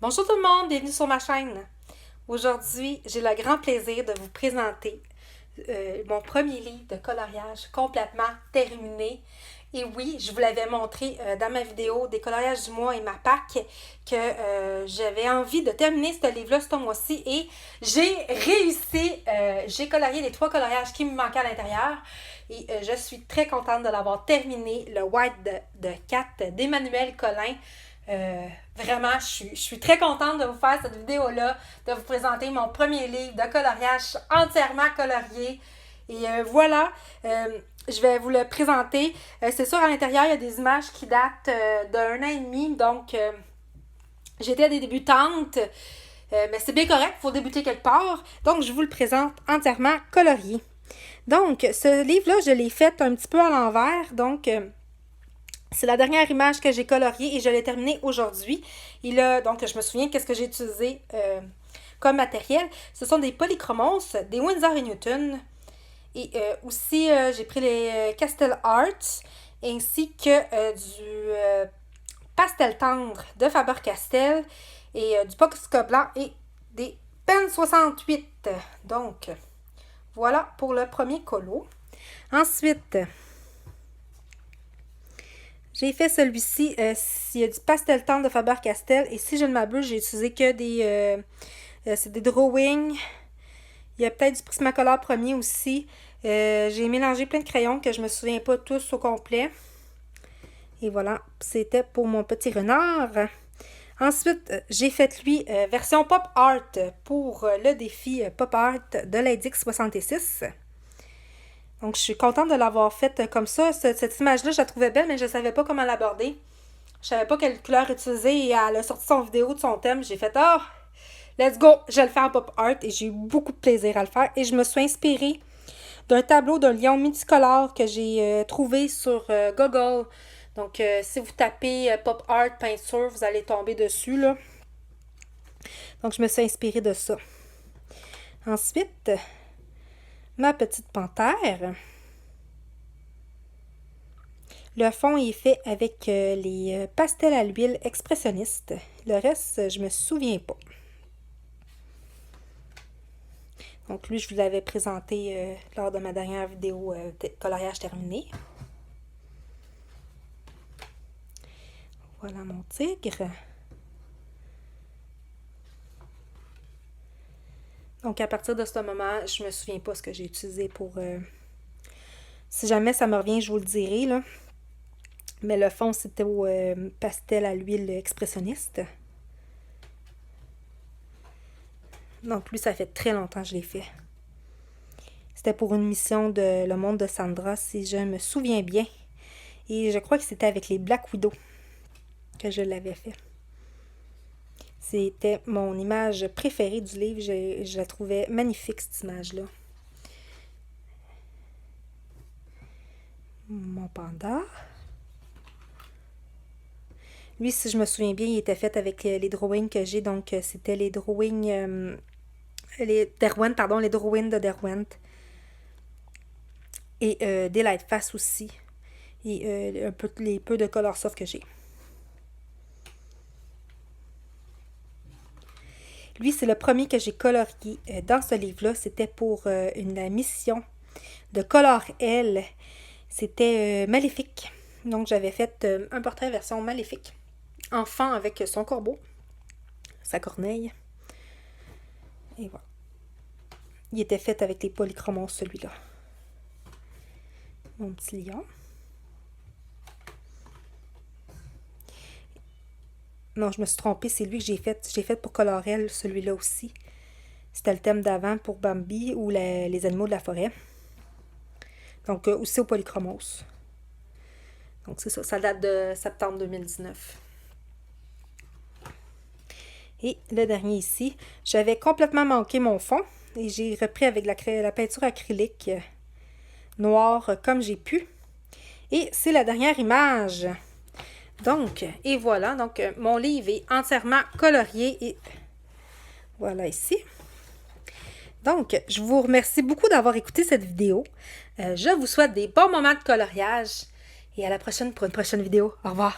Bonjour tout le monde, bienvenue sur ma chaîne. Aujourd'hui, j'ai le grand plaisir de vous présenter mon premier livre de coloriage complètement terminé. Et oui, je vous l'avais montré dans ma vidéo des coloriages du mois et ma PAC que j'avais envie de terminer ce livre-là ce mois-ci et j'ai réussi. J'ai colorié les 3 coloriages qui me manquaient à l'intérieur et je suis très contente de l'avoir terminé, le White de 4 d'Emmanuel Collin. Vraiment, je suis très contente de vous faire cette vidéo-là, de vous présenter mon premier livre de coloriage entièrement colorié. Et voilà, je vais vous le présenter. C'est sûr, à l'intérieur, il y a des images qui datent d'un an et demi, donc j'étais des débutantes, mais c'est bien correct, il faut débuter quelque part. Donc, je vous le présente entièrement colorié. Donc, ce livre-là, je l'ai fait un petit peu à l'envers, donc... c'est la dernière image que j'ai coloriée et je l'ai terminée aujourd'hui. Et là, donc, je me souviens qu'est-ce que j'ai utilisé comme matériel. Ce sont des polychromos, des Winsor & Newton. Et aussi, j'ai pris les Castel Arts ainsi que du pastel tendre de Faber-Castell et du Posca blanc et des Pen 68. Donc, voilà pour le premier colo. Ensuite... j'ai fait celui-ci, il y a du pastel tendre de Faber-Castell et si je ne m'abuse, j'ai utilisé que c'est des drawings. Il y a peut-être du Prismacolor premier aussi. J'ai mélangé plein de crayons que je me souviens pas tous au complet. Et voilà, c'était pour mon petit renard. Ensuite, j'ai fait lui version pop art pour le défi pop art de l'Index 66. Donc, je suis contente de l'avoir faite comme ça. Cette image-là, je la trouvais belle, mais je ne savais pas comment l'aborder. Je savais pas quelle couleur utiliser et elle a sorti son vidéo de son thème. J'ai fait « Ah, let's go! Je vais le faire en pop art » et j'ai eu beaucoup de plaisir à le faire. Et je me suis inspirée d'un tableau d'un lion multicolore que j'ai trouvé sur Google. Donc, si vous tapez pop art peinture, vous allez tomber dessus, là. Donc, je me suis inspirée de ça. Ensuite... ma petite panthère. Le fond est fait avec les pastels à l'huile expressionnistes. Le reste, je me souviens pas. Donc lui, je vous l'avais présenté lors de ma dernière vidéo coloriage terminé. Voilà mon tigre. Donc, à partir de ce moment, je me souviens pas ce que j'ai utilisé pour... si jamais ça me revient, je vous le dirai, là. Mais le fond, c'était au pastel à l'huile expressionniste. Donc, lui, ça fait très longtemps que je l'ai fait. C'était pour une mission de Le Monde de Sandra, si je me souviens bien. Et je crois que c'était avec les Black Widow que je l'avais fait. C'était mon image préférée du livre. Je la trouvais magnifique, cette image-là. Mon panda. Lui, si je me souviens bien, il était fait avec les drawings que j'ai. Donc, c'était les drawings... les drawings de Derwent. Et des Lightface aussi. Et les peu de Color Soft que j'ai. Lui, c'est le premier que j'ai colorié dans ce livre-là. C'était pour la mission de Color L. C'était Maléfique. Donc, j'avais fait un portrait version Maléfique. Enfant avec son corbeau, sa corneille. Et voilà. Il était fait avec les polychromos, celui-là. Mon petit lion. Non, je me suis trompée, c'est lui que j'ai fait. J'ai fait pour Colorel, celui-là aussi. C'était le thème d'avant pour Bambi ou les animaux de la forêt. Donc, aussi au polychromos. Donc, c'est ça. Ça date de septembre 2019. Et le dernier ici, j'avais complètement manqué mon fond. Et j'ai repris avec la peinture acrylique noire comme j'ai pu. Et c'est la dernière image. Donc, et voilà. Donc, mon livre est entièrement colorié. Et voilà ici. Donc, je vous remercie beaucoup d'avoir écouté cette vidéo. Je vous souhaite des bons moments de coloriage. Et à la prochaine pour une prochaine vidéo. Au revoir.